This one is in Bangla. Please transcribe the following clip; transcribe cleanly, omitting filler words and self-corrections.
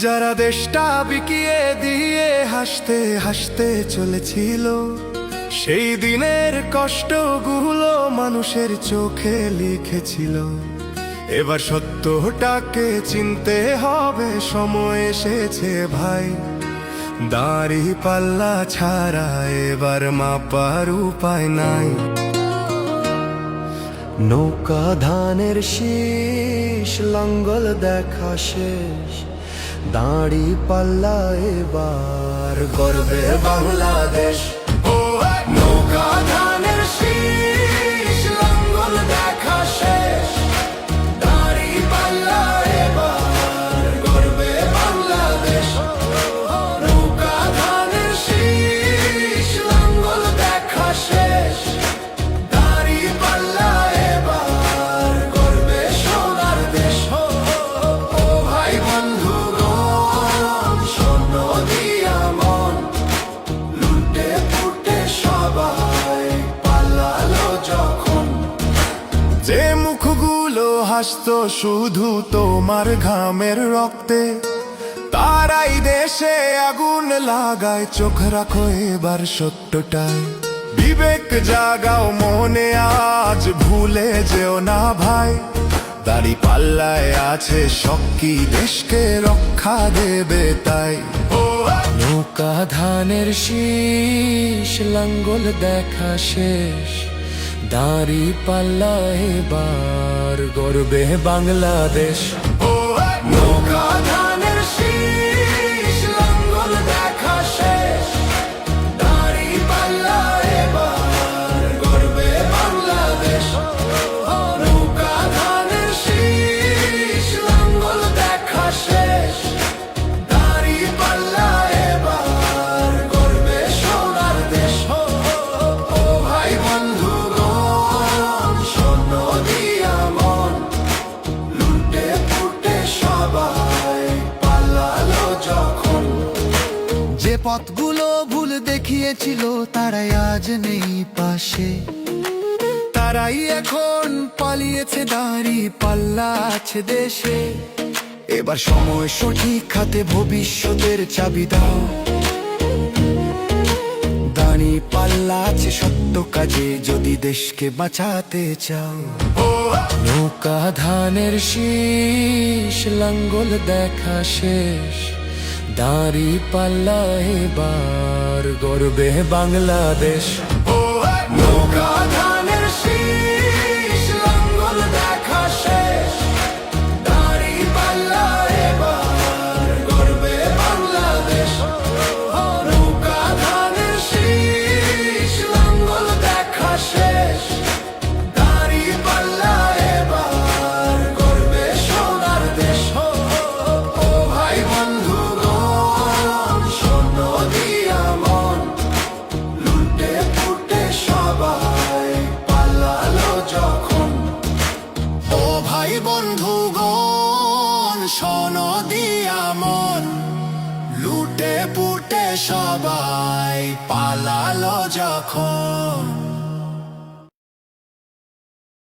যারা দেশটা বিকিয়ে দিয়ে হাসতে হাসতে চলেছিল, সেই দিনের কষ্টগুলো মানুষের চোখে লিখেছিল। এবার সত্যটাকে চিনতে হবে, সময় এসেছে ভাই। দাড়ি পাল্লা ছাড়া এবার মাপার উপায় নাই। নৌকা ধানের শীষ, লাঙ্গল দেখা শেষ, দাড়ি পাল্লা এবার গর্বে বাংলাদেশ। নৌকা ধানের শীষ, লাঙ্গল দেখা শেষ, দাড়ি পাল্লা এবার গর্বে বাংলাদেশ। নৌকা ধানের শীষ, লাঙ্গল দেখা শেষ, দাড়ি পাল্লা এবার গর্বে সোনার দেশ। ও ভাই বন্ধুগণ, শোনো দিয়া মন, লুটে পুটে সবাই পালালো যখন। যে মুখগুলো হাসতো শুধু তোমার ঘামের রক্তে, তারাই দেশে আগুন লাগায়। চোখ রাখো এবার সত্যটায়, বিবেক জাগাও মনে, আজ ভুলে যেও না ভাই। দাড়ি পাল্লায় আছে শক্তি, দেশকে রক্ষা দেবে তাই। নৌকা ধানের শীষ, লাঙ্গল দেখা শেষ, দাড়ি পাল্লা এবার গর্বে বাংলাদেশ। নৌকা ধানের শীষ, লাঙ্গল দেখা শেষ, দাড়ি পাল্লা এবার গর্বে বাংলাদেশ। নৌকা ধানের শীষ, লাঙ্গল দেখা শেষ, দাড়ি পাল্লা এবার গর্বে সোনার দেশ। ও ভাই বন্ধুগণ, শোনো দিয়া মন, লুটে পুটে সবাই পালালো যখন। যে পথগুলো ভুল দেখিয়েছিল তারাই আজ নেই পাশে, তারাই এখন পালিয়েছে, দাড়ি পাল্লা আছে দেশে। এবার সময় সঠিক হাতে, ভবিষ্যতের চাবি দাও। দাড়ি পাল্লা আছে সত্য কাজে, যদি দেশকে বাঁচাতে চাও। নৌকা ধানের শীষ, লাঙ্গল দেখা শেষ, দাড়ি পাল্লা এবার গর্বে বাংলাদেশ। নৌকা ধানের শীষ, লাঙ্গল দেখা শেষ, দাড়ি পাল্লা এবার গর্বে বাংলাদেশ। নৌকা ধানের শীষ, লাঙ্গল দেখা শেষ, দাড়ি পাল্লা এবার গর্বে সোনার দেশ। ও ভাই বন্ধুগণ, শোনো দিয়া মন, লুটে পুটে সবাই পালালো যখন। ও ভাই বন্ধুগণ, শোনো দিয়া মন, লুটে পুটে সবাই পালালো যখন।